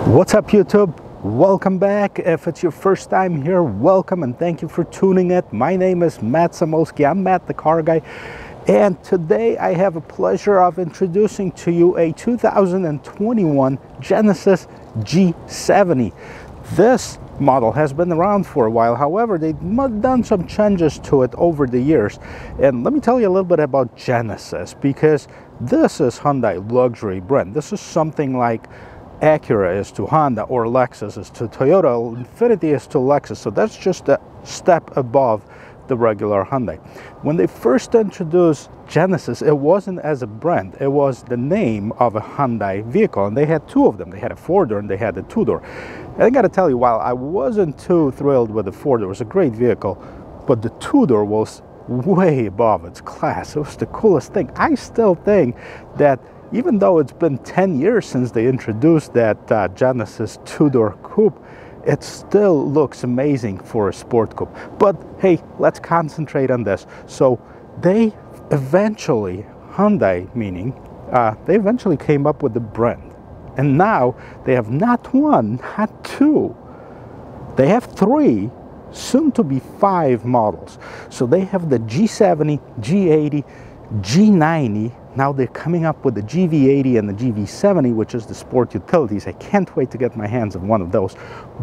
What's up, YouTube? Welcome back. If it's your first time here, welcome and thank you for tuning in. My name is Matt Samolsky. I'm Matt the Car Guy, and today I have a pleasure of introducing to you a 2021 Genesis G70. This model has been around for a while. However, they've done some changes to it over the years. And let me tell you a little bit about Genesis, because this is Hyundai luxury brand. This is something like Acura is to Honda, or Lexus is to Toyota, Infiniti is to Lexus. So that's just a step above the regular Hyundai. When they first introduced Genesis, it wasn't as a brand, it was the name of a Hyundai vehicle, and they had two of them. They had a four-door and they had a two-door. And I gotta tell you, while I wasn't too thrilled with the four-door, it was a great vehicle, but the two-door was way above its class. It was the coolest thing. I still think that even though it's been 10 years since they introduced that Genesis two-door coupe, it still looks amazing for a sport coupe. But hey, let's concentrate on this. So they eventually, Hyundai meaning, they eventually came up with the brand. And now they have not one, not two, they have three, soon to be 5 models. So they have the G70, G80, G90. Now they're coming up with the GV80 and the GV70, which is the sport utilities. I can't wait to get my hands on one of those.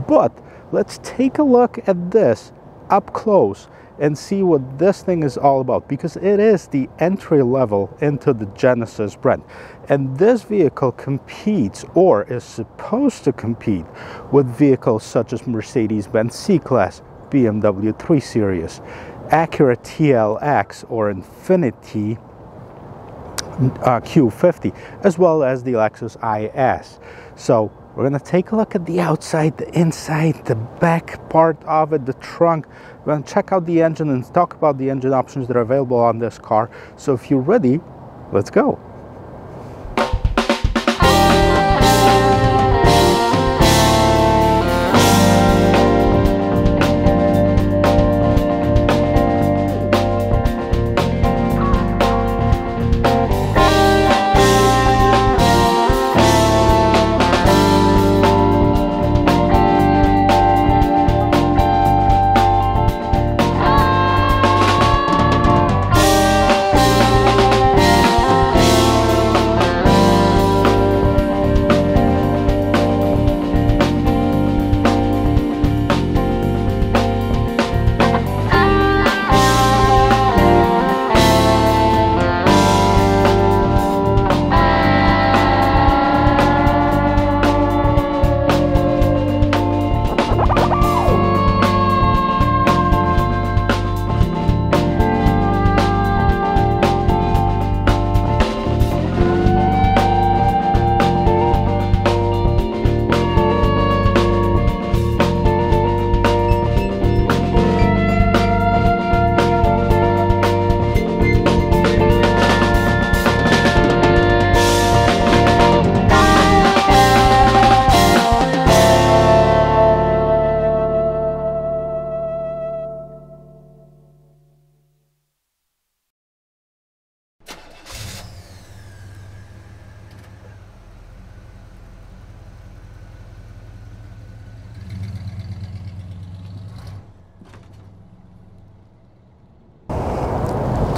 But let's take a look at this up close and see what this thing is all about, because it is the entry level into the Genesis brand. And this vehicle competes, or is supposed to compete, with vehicles such as Mercedes-Benz C-Class, BMW 3 Series, Acura TLX or Infiniti Q50, as well as the Lexus IS. So we're going to take a look at the outside, the inside, the back part of it, the trunk. We're going to check out the engine and talk about the engine options that are available on this car. So if you're ready, let's go.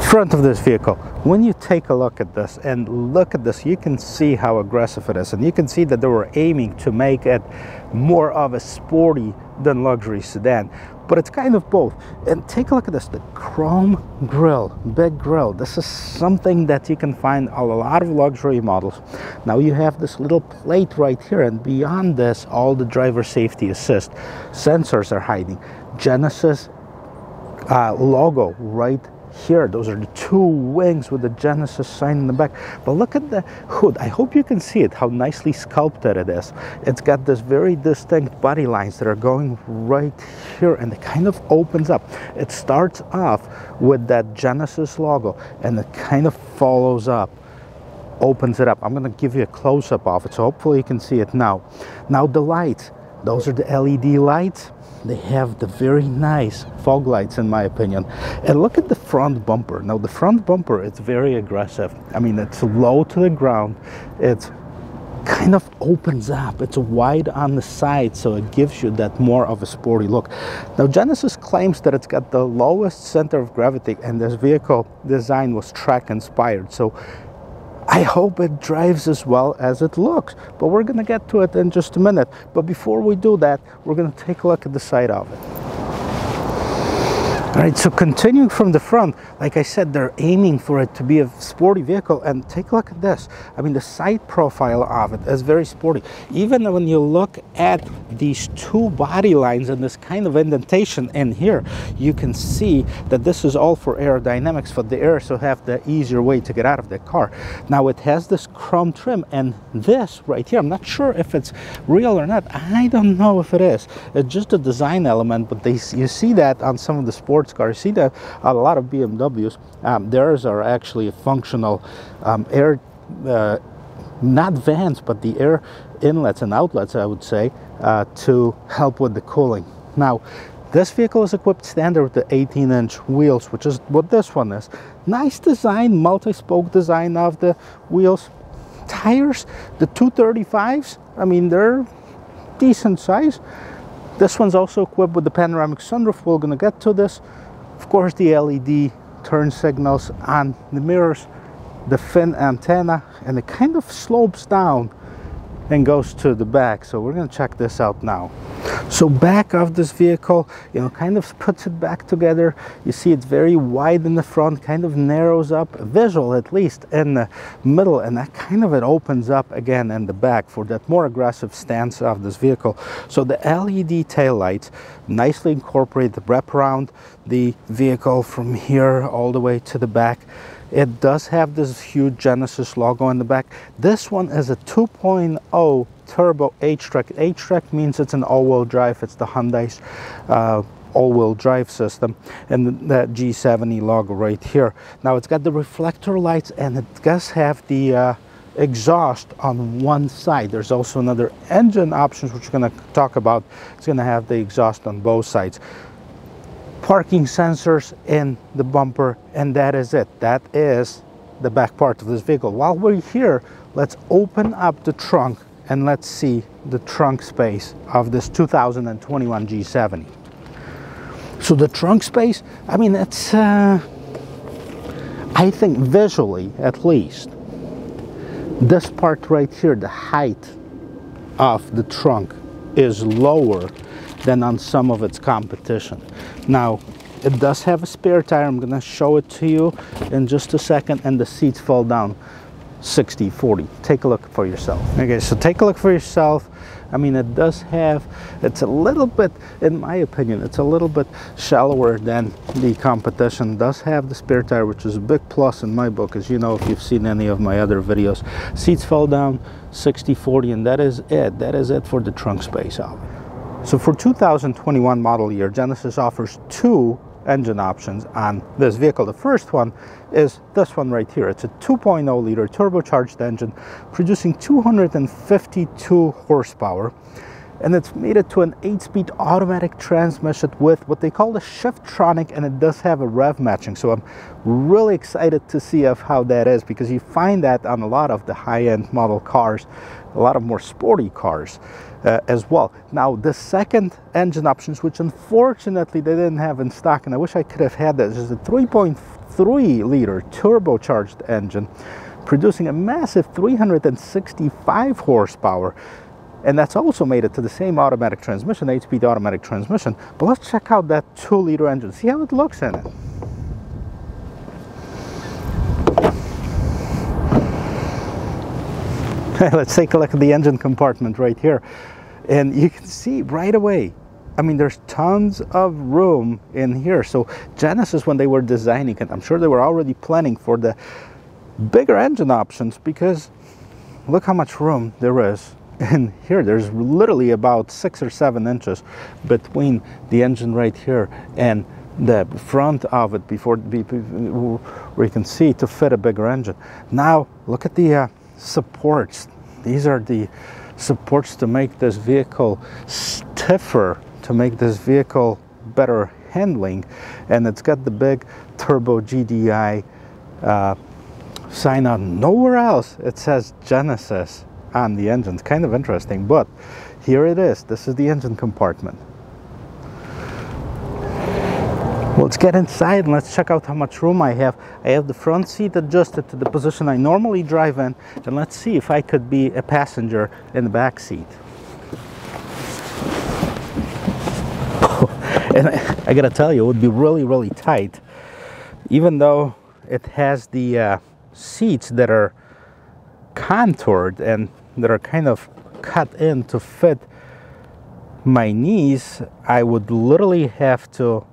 Front of this vehicle, when you take a look at this and look at this, you can see how aggressive it is, and you can see that they were aiming to make it more of a sporty than luxury sedan, but it's kind of both. And take a look at this, the chrome grille, big grille. This is something that you can find on a lot of luxury models. Now you have this little plate right here, and beyond this, all the driver safety assist sensors are hiding. Genesis logo right here. Those are the two wings with the Genesis sign in the back. But look at the hood. I hope you can see it, how nicely sculpted it is. It's got this very distinct body lines that are going right here, and it kind of opens up. It starts off with that Genesis logo, and it kind of follows up, opens it up. I'm going to give you a close-up of it, so hopefully you can see it now. Now the lights, those are the LED lights. They have the very nice fog lights, in my opinion. And look at the front bumper. Now the front bumper, it's very aggressive. I mean, it's low to the ground. It's kind of opens up. It's wide on the side, so it gives you that more of a sporty look. Now, Genesis claims that it's got the lowest center of gravity, and this vehicle design was track inspired. So I hope it drives as well as it looks, but we're going to get to it in just a minute. But before we do that, we're going to take a look at the side of it. All right, so continuing from the front, like I said, they're aiming for it to be a sporty vehicle, and take a look at this. I mean, the side profile of it is very sporty. Even when you look at these two body lines and this kind of indentation in here, you can see that this is all for aerodynamics, for the air, so have the easier way to get out of the car. Now, it has this chrome trim, and this right here, I'm not sure if it's real or not. I don't know if it is. It's just a design element, but you see that on some of the sports cars. You see that a lot of BMWs, theirs are actually functional air, not vents, but the air inlets and outlets, I would say, to help with the cooling. Now, this vehicle is equipped standard with the 18-inch wheels, which is what this one is. Nice design, multi-spoke design of the wheels. Tires, the 235s, I mean, they're decent size. This one's also equipped with the panoramic sunroof. We're going to get to this. Of course, the LED turn signals on the mirrors, the fin antenna, and it kind of slopes down and goes to the back. So we're going to check this out now. So back of this vehicle, you know, kind of puts it back together. You see it's very wide in the front, kind of narrows up, visual at least, in the middle, and that kind of it opens up again in the back for that more aggressive stance of this vehicle. So the LED taillights nicely incorporate the wrap around the vehicle from here all the way to the back. It does have this huge Genesis logo in the back. This one is a 2.0 turbo Htrac. Htrac means it's an all-wheel drive. It's the Hyundai's all-wheel drive system, and that G70 logo right here. Now, it's got the reflector lights, and it does have the exhaust on one side. There's also another engine options, which we're going to talk about. It's going to have the exhaust on both sides. Parking sensors in the bumper, and that is it. That is the back part of this vehicle. While we're here, let's open up the trunk and let's see the trunk space of this 2021 G70. So the trunk space, I mean, it's I think visually at least, this part right here, the height of the trunk is lower than on some of its competition. Now, it does have a spare tire. I'm going to show it to you in just a second, and the seats fall down 60-40. Take a look for yourself. Okay, so take a look for yourself. I mean, it does have, it's a little bit, in my opinion, it's a little bit shallower than the competition. It does have the spare tire, which is a big plus in my book, as you know if you've seen any of my other videos. Seats fall down 60-40, and that is it. That is it for the trunk space of it. So for 2021 model year, Genesis offers two engine options on this vehicle. The first one is this one right here. It's a 2.0 liter turbocharged engine producing 252 horsepower, and it's mated to an 8-speed automatic transmission with what they call the Shiftronic, and it does have a rev matching. So I'm really excited to see of how that is, because you find that on a lot of the high-end model cars, a lot of more sporty cars as well. Now, the second engine options, which unfortunately they didn't have in stock, and I wish I could have had that, is a 3.3 liter turbocharged engine producing a massive 365 horsepower, and that's also made it to the same automatic transmission, 8-speed automatic transmission. But let's check out that 2-liter engine, see how it looks in it. Let's take a look at the engine compartment right here, and you can see right away, I mean, there's tons of room in here. So Genesis, when they were designing it, I'm sure they were already planning for the bigger engine options, because look how much room there is in here. There's literally about 6 or 7 inches between the engine right here and the front of it, before where you can see to fit a bigger engine. Now look at the supports. These are the supports to make this vehicle stiffer, to make this vehicle better handling, and it's got the big turbo GDI sign on. Nowhere else it says Genesis on the engine. It's kind of interesting, but here it is. This is the engine compartment. Well, let's get inside and let's check out how much room I have. I have the front seat adjusted to the position I normally drive in, and let's see if I could be a passenger in the back seat. And I gotta tell you, it would be really, really tight, even though it has the seats that are contoured and that are kind of cut in to fit my knees. I would literally have to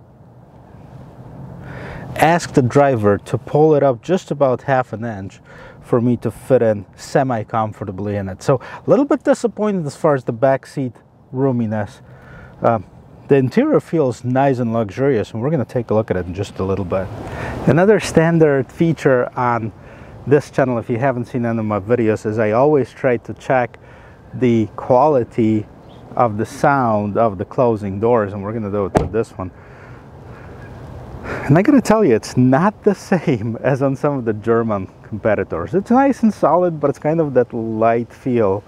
ask the driver to pull it up just about half an inch for me to fit in semi-comfortably in it. So a little bit disappointed as far as the back seat roominess. The interior feels nice and luxurious, and we're going to take a look at it in just a little bit. Another standard feature on this channel, if you haven't seen any of my videos, is I always try to check the quality of the sound of the closing doors, and we're going to do it with this one. And I gotta tell you, it's not the same as on some of the German competitors. It's nice and solid, but it's kind of that light feel.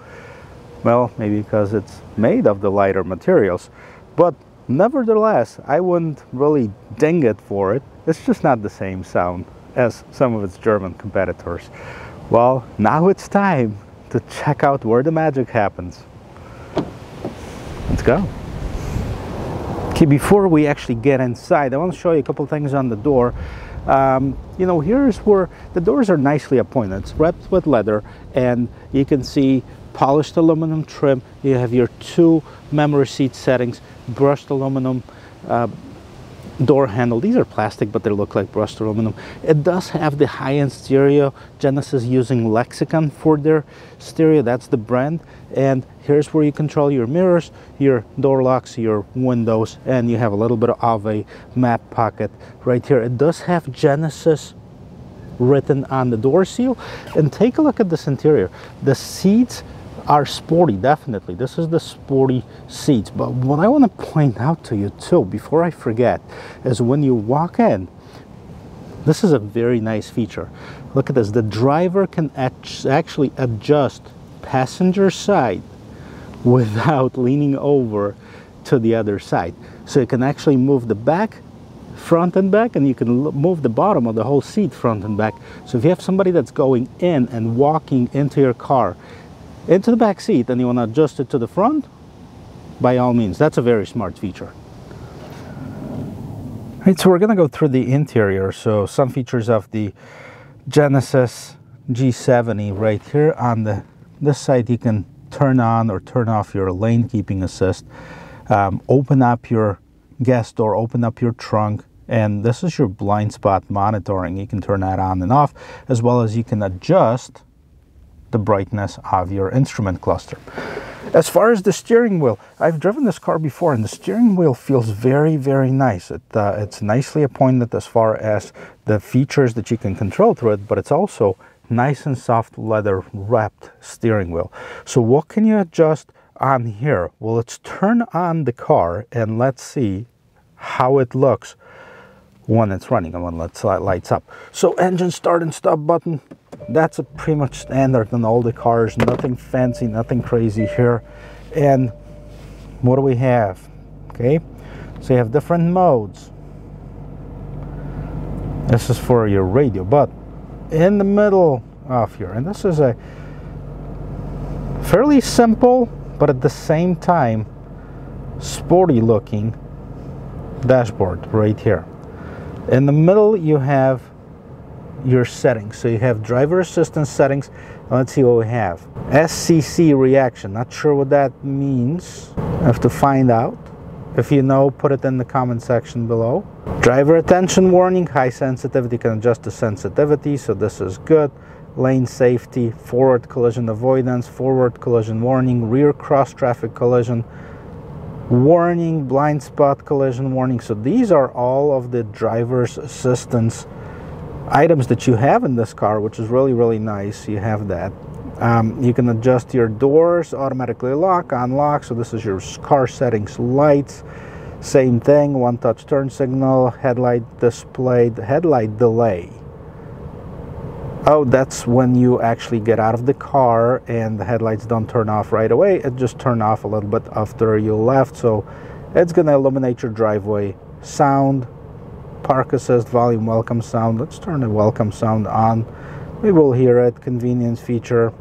Well, maybe because it's made of the lighter materials. But nevertheless, I wouldn't really ding it for it. It's just not the same sound as some of its German competitors. Well, now it's time to check out where the magic happens. Let's go. Okay, before we actually get inside, I want to show you a couple things on the door. You know, here's where the doors are nicely appointed. It's wrapped with leather, and you can see polished aluminum trim. You have your 2 memory seat settings, brushed aluminum door handle. These are plastic, but they look like brushed aluminum. It does have the high-end stereo. Genesis using Lexicon for their stereo. That's the brand. And here's where you control your mirrors, your door locks, your windows, and you have a little bit of a map pocket right here. It does have Genesis written on the door seal. And take a look at this interior. The seats are sporty, definitely. This is the sporty seats. But what I want to point out to you too, before I forget, is when you walk in, this is a very nice feature. Look at this. The driver can actually adjust passenger side without leaning over to the other side. So you can actually move the back, front and back, and you can move the bottom of the whole seat front and back. So if you have somebody that's going in and walking into your car, into the back seat, and you want to adjust it to the front, by all means. That's a very smart feature. Right, so we're going to go through the interior. So some features of the Genesis G70 right here. On this side, you can turn on or turn off your lane keeping assist, open up your gas door, open up your trunk, and this is your blind spot monitoring. You can turn that on and off, as well as you can adjust the brightness of your instrument cluster. As far as the steering wheel, I've driven this car before, and the steering wheel feels very, very nice. It's nicely appointed as far as the features that you can control through it, but it's also nice and soft leather wrapped steering wheel. So what can you adjust on here? Well, let's turn on the car and let's see how it looks when it's running and when it lights up. So engine start and stop button, that's a pretty much standard in all the cars. Nothing fancy, nothing crazy here. And what do we have? Okay, so you have different modes. This is for your radio, but in the middle of here, and this is a fairly simple but at the same time sporty looking dashboard right here. In the middle you have your settings. So you have driver assistance settings. Let's see what we have. SCC reaction. Not sure what that means. I have to find out. If you know, put it in the comment section below. Driver attention warning. High sensitivity, can adjust the sensitivity, so this is good. Lane safety, forward collision avoidance, forward collision warning, rear cross traffic collision warning, blind spot collision warning. So these are all of the driver's assistance items that you have in this car, which is really, really nice. You have that. You can adjust your doors, automatically lock, unlock. So this is your car settings, lights, same thing, one touch turn signal, headlight displayed, headlight delay. Oh, that's when you actually get out of the car and the headlights don't turn off right away. It just turned off a little bit after you left, so it's going to illuminate your driveway. Sound, park assist, volume, welcome sound. Let's turn the welcome sound on. We will hear it. Convenience feature.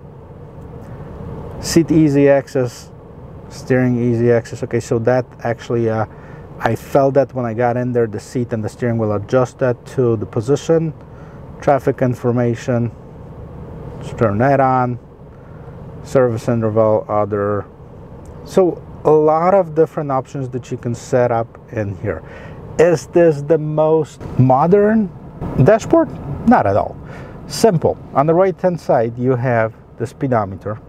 Seat easy access, steering easy access. Okay, so that actually, I felt that when I got in there, the seat and the steering will adjust that to the position. Traffic information, let's turn that on. Service interval, other. So a lot of different options that you can set up in here. Is this the most modern dashboard? Not at all. Simple. On the right hand side you have the speedometer.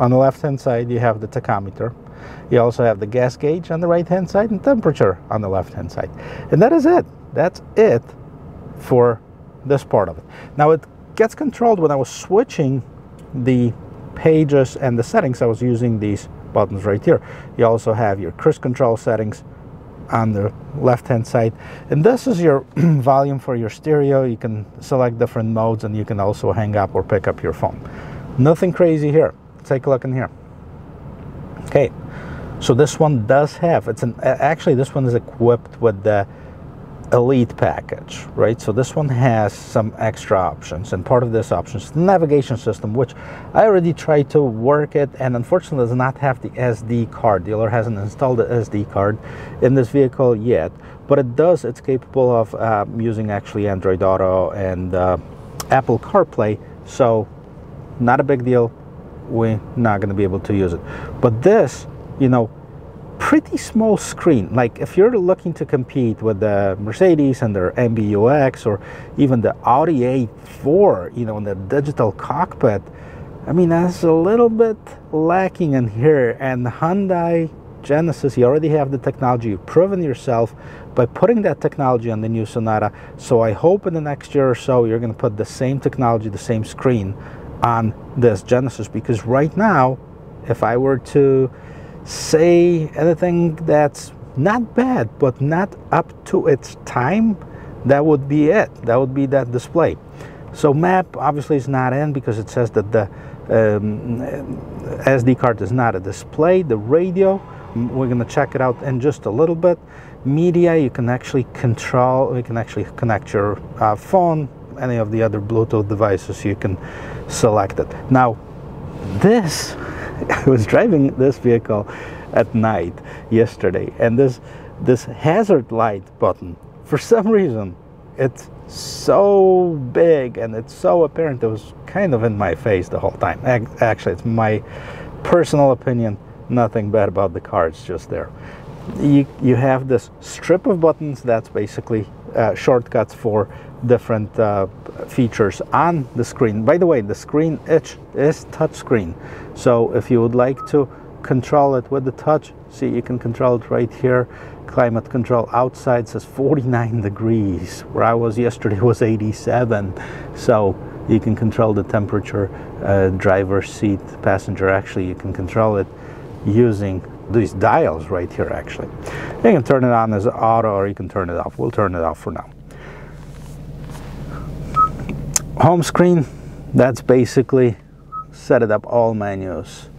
On the left hand side you have the tachometer. You also have the gas gauge on the right hand side and temperature on the left hand side. And that is it. That's it for this part of it. Now it gets controlled when I was switching the pages and the settings. I was using these buttons right here. You also have your cruise control settings on the left hand side, and this is your volume for your stereo. You can select different modes, and you can also hang up or pick up your phone. Nothing crazy here. Take a look in here. Okay, so this one does have, actually this one is equipped with the Elite package, right? So this one has some extra options, and part of this option is the navigation system, which I already tried to work it, and unfortunately does not have the SD card. The dealer hasn't installed the SD card in this vehicle yet, but it's capable of using actually Android Auto and Apple CarPlay, so not a big deal. We're not going to be able to use it. But this, you know, pretty small screen. Like if you're looking to compete with the Mercedes and their MBUX, or even the Audi A4, you know, in the digital cockpit, I mean, that's a little bit lacking in here. And Hyundai Genesis, you already have the technology. You've proven yourself by putting that technology on the new Sonata. So I hope in the next year or so you're going to put the same technology, the same screen on this Genesis, because right now, if I were to say anything that's not bad but not up to its time, that would be it. That would be that display. So map obviously is not in because it says that the SD card is not a display. The radio, we're going to check it out in just a little bit. Media, you can actually control, you can actually connect your phone, any of the other Bluetooth devices, you can select it. Now this, I was driving this vehicle at night yesterday, and this hazard light button, for some reason, it's so big and it's so apparent. It was kind of in my face the whole time. Actually, it's my personal opinion. Nothing bad about the car. It's just there. You have this strip of buttons that's basically shortcuts for different features on the screen. By the way, the screen is touch screen, so if you would like to control it with the touch, see, you can control it right here. Climate control outside says 49 degrees, where I was yesterday was 87, so you can control the temperature. Driver's seat, passenger, actually you can control it using these dials right here. Actually, you can turn it on as auto, or you can turn it off. We'll turn it off for now. Home screen, that's basically set it up, all menus.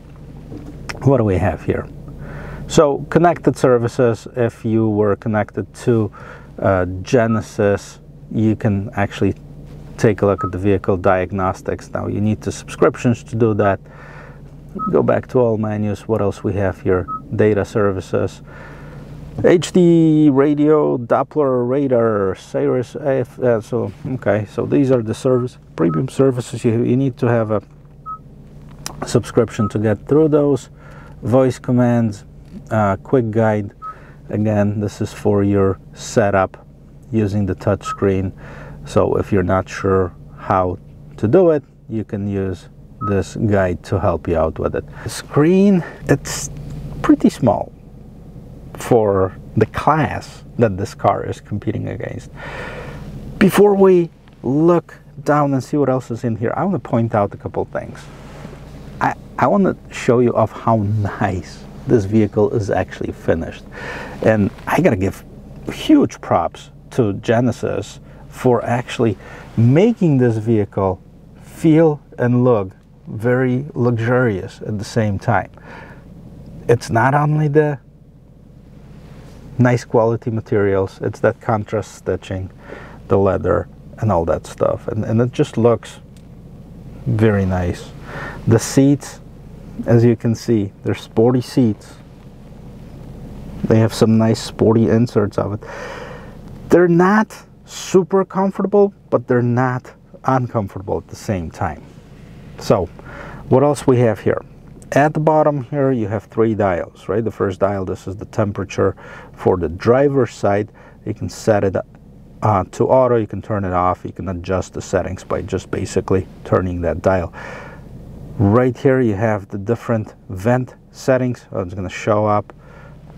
What do we have here? So connected services, if you were connected to Genesis, you can actually take a look at the vehicle diagnostics. Now you need the subscriptions to do that. Go back to all menus. What else we have here? Data services, HD radio, Doppler radar, Sirius so okay, so these are the premium services. You need to have a subscription to get through those. Voice commands, quick guide. Again, this is for your setup using the touch screen. So if you're not sure how to do it, you can use this guide to help you out with it. The screen, it's pretty small for the class that this car is competing against. Before we look down and see what else is in here, I want to point out a couple things. I want to show you of how nice this vehicle is actually finished. And I gotta give huge props to Genesis for actually making this vehicle feel and look very luxurious at the same time. It's not only the nice quality materials, it's that contrast stitching, the leather, and all that stuff, and it just looks very nice. The seats, as you can see, they're sporty seats. They have some nice sporty inserts of it. They're not super comfortable, but they're not uncomfortable at the same time. So what else we have here? At the bottom here you have 3 dials, right? The first dial, this is the temperature for the driver's side. You can set it to auto, you can turn it off, you can adjust the settings by just basically turning that dial. Right here you have the different vent settings. It's going to show up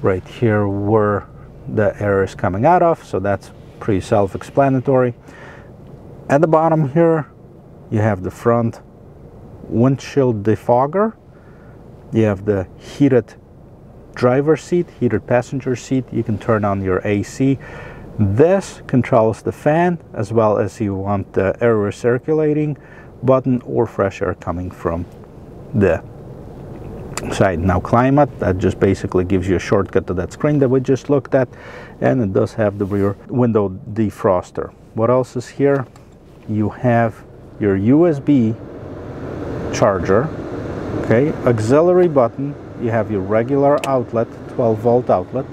right here where the air is coming out of, so that's pretty self-explanatory. At the bottom here you have the front windshield defogger. You have the heated driver's seat, heated passenger seat. You can turn on your AC. This controls the fan, as well as you want the air recirculating button or fresh air coming from the side. Now climate, that just basically gives you a shortcut to that screen that we just looked at, and it does have the rear window defroster. What else is here? You have your USB charger, okay, auxiliary button, you have your regular outlet, 12-volt outlet,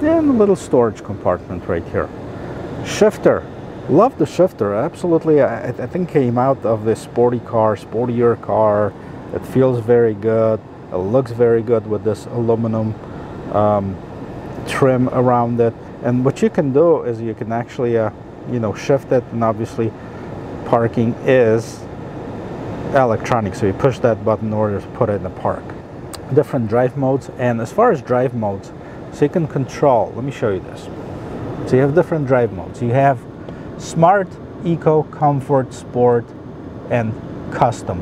and a little storage compartment right here. Shifter, love the shifter, absolutely. I think came out of this sportier car. It feels very good, it looks very good with this aluminum trim around it. And what you can do is you can actually you know, shift it, and obviously parking is electronic, so you push that button in order to put it in the park. Different drive modes, and as far as drive modes, so you can control, let me show you this. So you have different drive modes. You have Smart, Eco, Comfort, Sport, and Custom.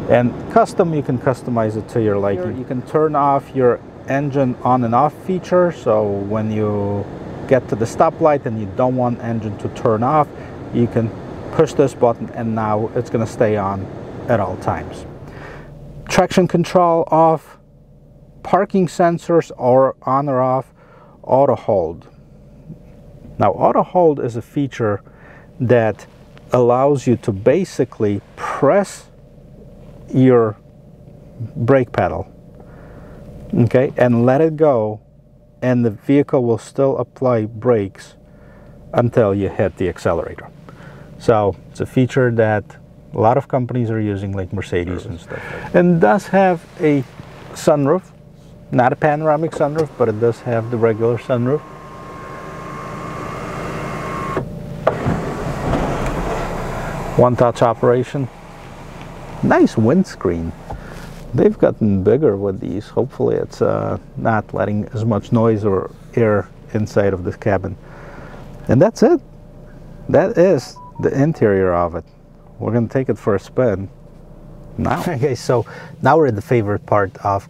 And Custom, you can customize it to your liking. You can turn off your engine on and off feature, so when you get to the stoplight and you don't want engine to turn off, you can push this button and now it's going to stay on at all times. Traction control off, parking sensors are on or off, auto hold. Now auto hold is a feature that allows you to basically press your brake pedal, okay, and let it go, and the vehicle will still apply brakes until you hit the accelerator. So it's a feature that a lot of companies are using, like Mercedes and stuff. And does have a sunroof, not a panoramic sunroof, but it does have the regular sunroof. One-touch operation. Nice windscreen. They've gotten bigger with these. Hopefully it's not letting as much noise or air inside of this cabin. And that's it. That is the interior of it. We're going to take it for a spin now. Okay, so now we're at the favorite part of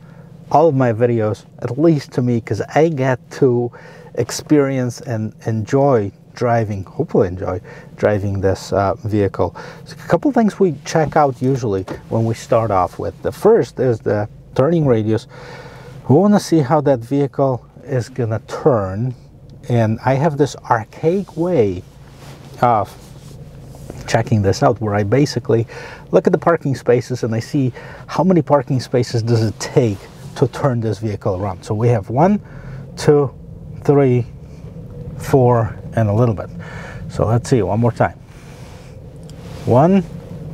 all of my videos, at least to me, because I get to experience and enjoy driving, hopefully enjoy driving this vehicle. So a couple things we check out usually when we start off with. The first is the turning radius. We want to see how that vehicle is going to turn, and I have this archaic way of checking this out where I basically look at the parking spaces and I see how many parking spaces does it take to turn this vehicle around. So we have 1, 2, 3, 4, and a little bit. So let's see one more time. 1,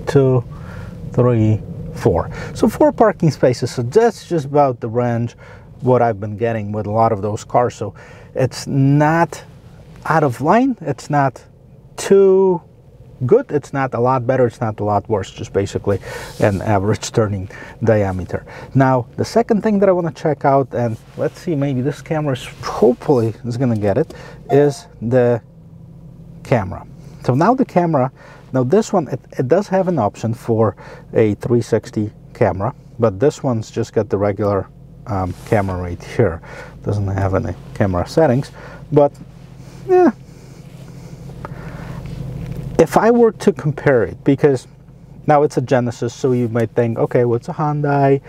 2, 3, 4. So 4 parking spaces. So that's just about the range what I've been getting with a lot of those cars. So it's not out of line. It's not too good, it's not a lot better, it's not a lot worse, just basically an average turning diameter. Now the second thing that I want to check out, and let's see, maybe this camera hopefully is going to get it, is the camera. So now the camera, now this one, it does have an option for a 360 camera, but this one's just got the regular camera right here. Doesn't have any camera settings, but yeah, if I were to compare it, because Now it's a Genesis, so you might think, okay, what's a Hyundai?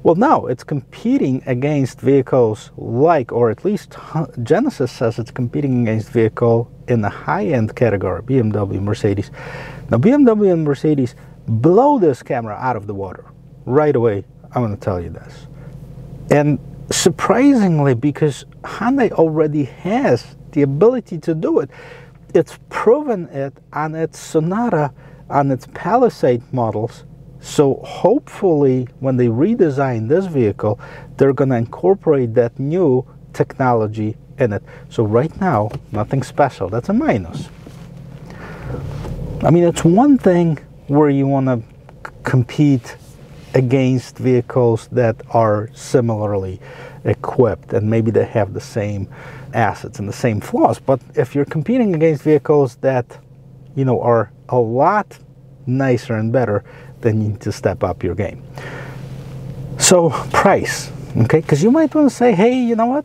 Well, no, it's competing against vehicles like, or at least Genesis says it's competing against vehicle in the high-end category, BMW, Mercedes. Now, BMW and Mercedes blow this camera out of the water. Right away, I'm going to tell you this. And surprisingly, because Hyundai already has the ability to do it, it's proven it on its Sonata, on its Palisade models. So hopefully when they redesign this vehicle, they're going to incorporate that new technology in it. So right now, nothing special. That's a minus. I mean, it's one thing where you want to compete against vehicles that are similarly equipped and maybe they have the same assets and the same flaws. But if you're competing against vehicles that, you know, are a lot nicer and better, then you need to step up your game. So price, okay? Because you might want to say, hey, you know what?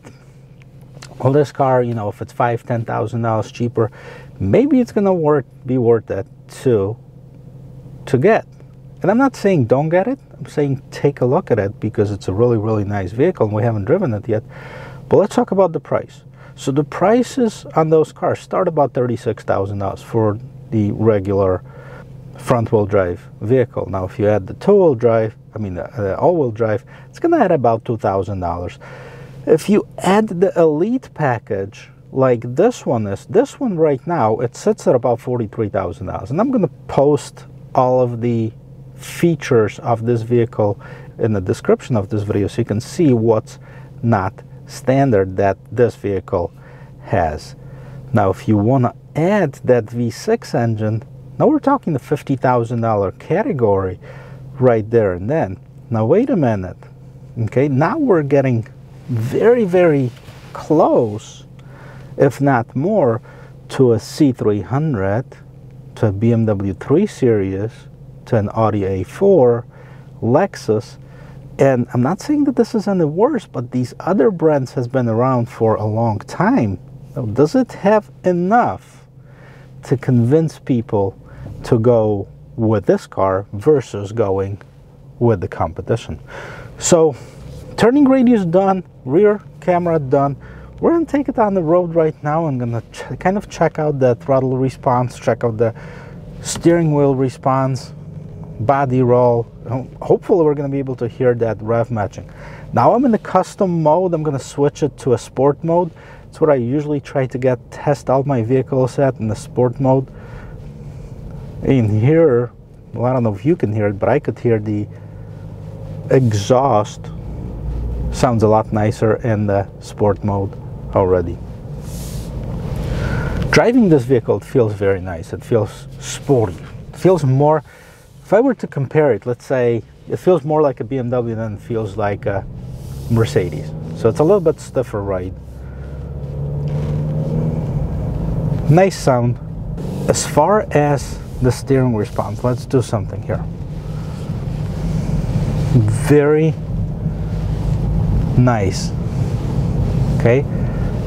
Well, this car, you know, if it's $5,000, $10,000 cheaper, maybe it's going to be worth it to get. And I'm not saying don't get it. I'm saying take a look at it because it's a really, really nice vehicle and we haven't driven it yet. But let's talk about the price. So the prices on those cars start about $36,000 for the regular front-wheel drive vehicle. Now, if you add the two-wheel drive, the all-wheel drive, it's going to add about $2,000. If you add the Elite package, like this one right now, it sits at about $43,000. And I'm going to post all of the features of this vehicle in the description of this video so you can see what's not standard that this vehicle has. Now, if you want to add that V6 engine, now we're talking the $50,000 category right there and then. Now, wait a minute. Okay, now we're getting very, very close, if not more, to a C300, to a BMW 3 Series, to an Audi A4, Lexus. And I'm not saying that this is any worse, but these other brands has been around for a long time. Now, does it have enough to convince people to go with this car versus going with the competition? So turning radius done, rear camera done. We're going to take it on the road right now. I'm going to kind of check out the throttle response, check out the steering wheel response, body roll. Hopefully we're going to be able to hear that rev matching. Now I'm in the custom mode. I'm going to switch it to a sport mode. It's what I usually try to test all my vehicles at, in the sport mode. In here, well, I don't know if you can hear it, but I could hear the exhaust. Sounds a lot nicer in the sport mode already. Driving this vehicle, it feels very nice. It feels sporty. It feels more, if I were to compare it, let's say, it feels more like a BMW than it feels like a Mercedes. So it's a little bit stiffer ride. Nice sound. As far as the steering response, let's do something here. Very nice. Okay,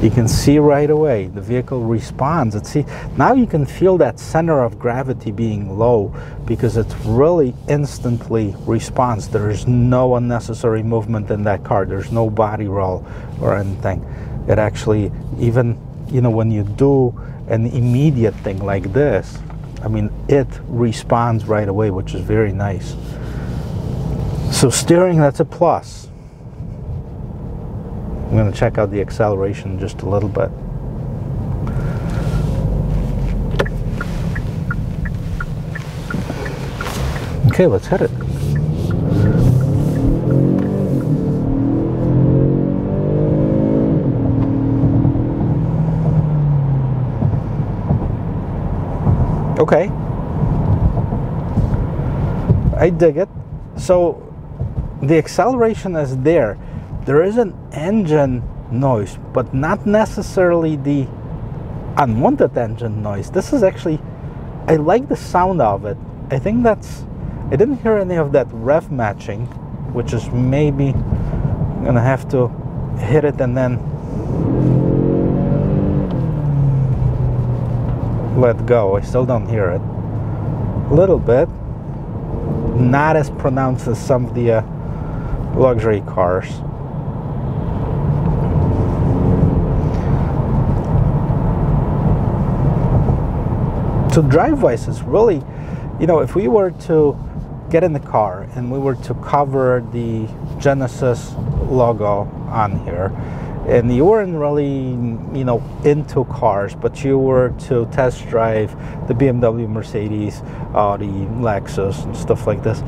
you can see right away the vehicle responds. Now you can feel that center of gravity being low because it really instantly responds. There's no unnecessary movement in that car. There's no body roll or anything. It actually, even, you know, when you do an immediate thing like this, I mean, it responds right away, which is very nice. So steering, that's a plus. I'm going to check out the acceleration just a little bit. Okay, let's hit it. Okay. I dig it. So the acceleration is there. There is an engine noise, but not necessarily the unwanted engine noise. This is actually, I like the sound of it. I think that's, I didn't hear any of that rev matching, which is maybe I'm gonna have to hit it and then let go. I still don't hear it. A little bit. not as pronounced as some of the luxury cars. So drive-wise, it's really, you know, if we were to get in the car and we were to cover the Genesis logo on here, and you weren't really, you know, into cars, but you were to test drive the BMW, Mercedes, Audi, Lexus, and stuff like this,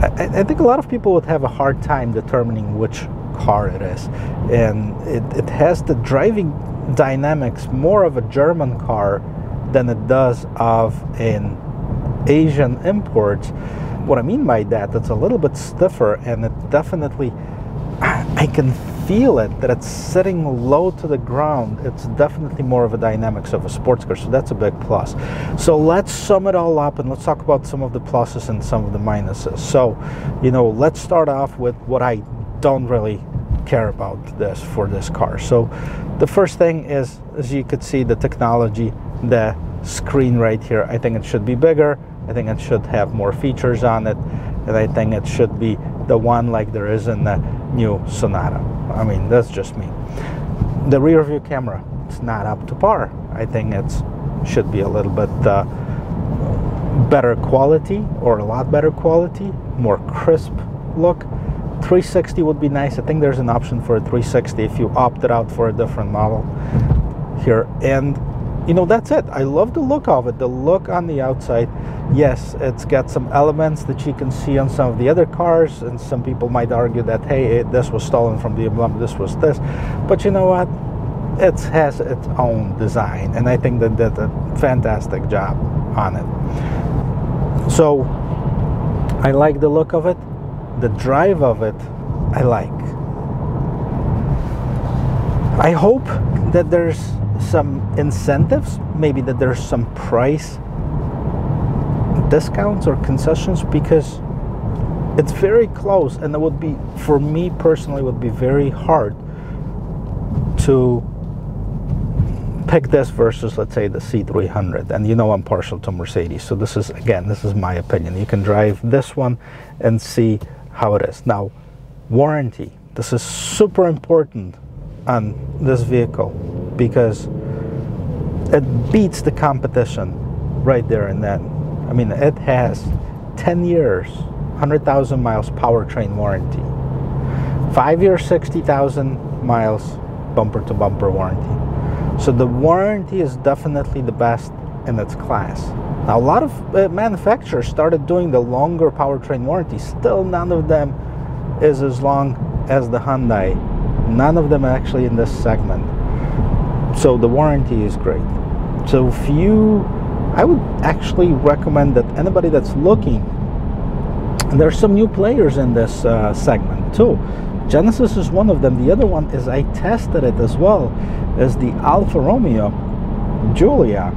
I think a lot of people would have a hard time determining which car it is. And it has the driving dynamics more of a German car than it does of an Asian import. What I mean by that, it's a little bit stiffer, and it definitely, I can feel it, that it's sitting low to the ground. It's definitely more of a dynamics of a sports car, so that's a big plus. So let's sum it all up and let's talk about some of the pluses and some of the minuses. So, you know, let's start off with what I don't really care about for this car. So the first thing is, as you could see, the technology, the screen right here. I think it should be bigger. I think it should have more features on it, and I think it should be the one like there is in the new Sonata. I mean, that's just me. The rear view camera, it's not up to par. I think it should be a little bit better quality, or a lot better quality, more crisp look. 360 would be nice. I think there's an option for a 360 if you opted out for a different model here. And you know, that's it. I love the look of it. The look on the outside, yes, it's got some elements that you can see on some of the other cars, and some people might argue that, hey, this was stolen from BMW, this was this. But you know what? It has its own design, and I think they did a fantastic job on it. So I like the look of it. The drive of it, I like. I hope that there's some incentives, maybe that there's some price discounts or concessions, because it's very close, and it would be, for me personally, would be very hard to pick this versus, let's say, the C300. And you know I'm partial to Mercedes, so this is, again, this is my opinion. You can drive this one and see how it is. Now, warranty. This is super important on this vehicle, because it beats the competition right there and then. I mean, it has 10 years, 100,000 miles powertrain warranty, 5 years, 60,000 miles bumper to bumper warranty. So the warranty is definitely the best in its class. Now, a lot of manufacturers started doing the longer powertrain warranty. Still, none of them is as long as the Hyundai. None of them are actually in this segment. So the warranty is great. So if you, I would actually recommend that anybody that's looking, and there's some new players in this segment too. Genesis is one of them. The other one is, I tested it as well, is the Alfa Romeo Julia,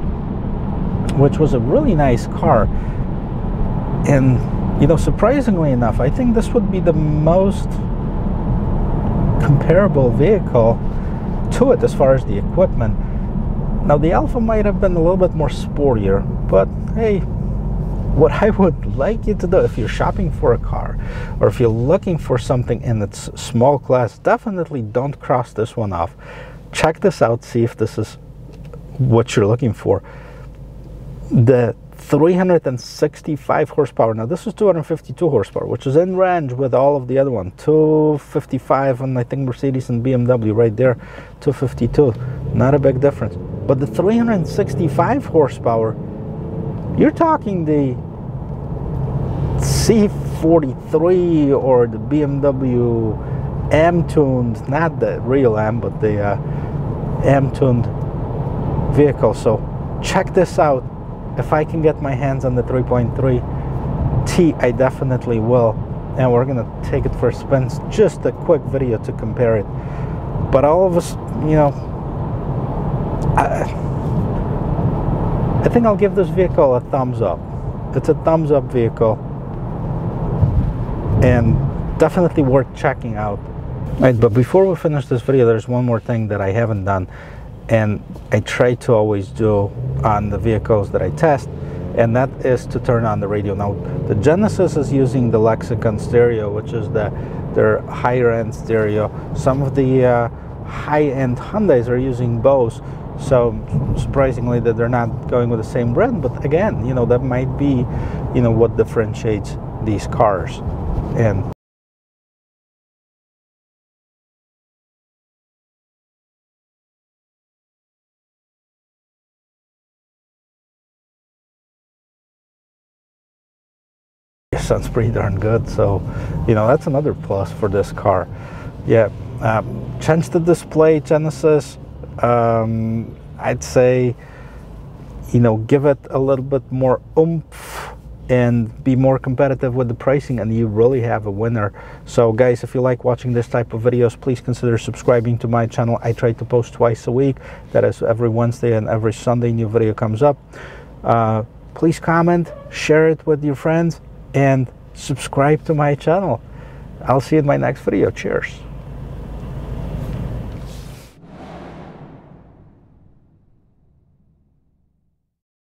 which was a really nice car. And you know, surprisingly enough, I think this would be the most comparable vehicle to it as far as the equipment. Now, the Alfa might have been a little bit more sportier, but hey, what I would like you to do, if you're shopping for a car, or if you're looking for something in its small class, definitely don't cross this one off. Check this out, see if this is what you're looking for. The 365 horsepower. Now, this is 252 horsepower, which is in range with all of the other one. 255 on, I think, Mercedes and BMW right there. 252. Not a big difference. But the 365 horsepower, you're talking the C43 or the BMW M-tuned, not the real M, but the M-tuned vehicle. So check this out. If I can get my hands on the 3.3 T, I definitely will. And we're gonna take it for a spin. Just a quick video to compare it. But all of us, you know, I think I'll give this vehicle a thumbs up. It's a thumbs up vehicle, and definitely worth checking out. Right, but before we finish this video, there's one more thing that I haven't done, and I try to always do on the vehicles that I test, and that is to turn on the radio. Now, the Genesis is using the Lexicon stereo, which is their higher end stereo. Some of the high-end Hyundais are using Bose, so surprisingly that they're not going with the same brand. But again, you know, that might be, you know, what differentiates these cars. And it sounds pretty darn good, so you know, that's another plus for this car. Yeah, change the display, Genesis. I'd say, you know, give it a little bit more oomph and be more competitive with the pricing, and you really have a winner. So guys, if you like watching this type of videos, please consider subscribing to my channel. I try to post twice a week. That is every Wednesday and every Sunday new video comes up. Please comment, share it with your friends, and subscribe to my channel. I'll see you in my next video. Cheers.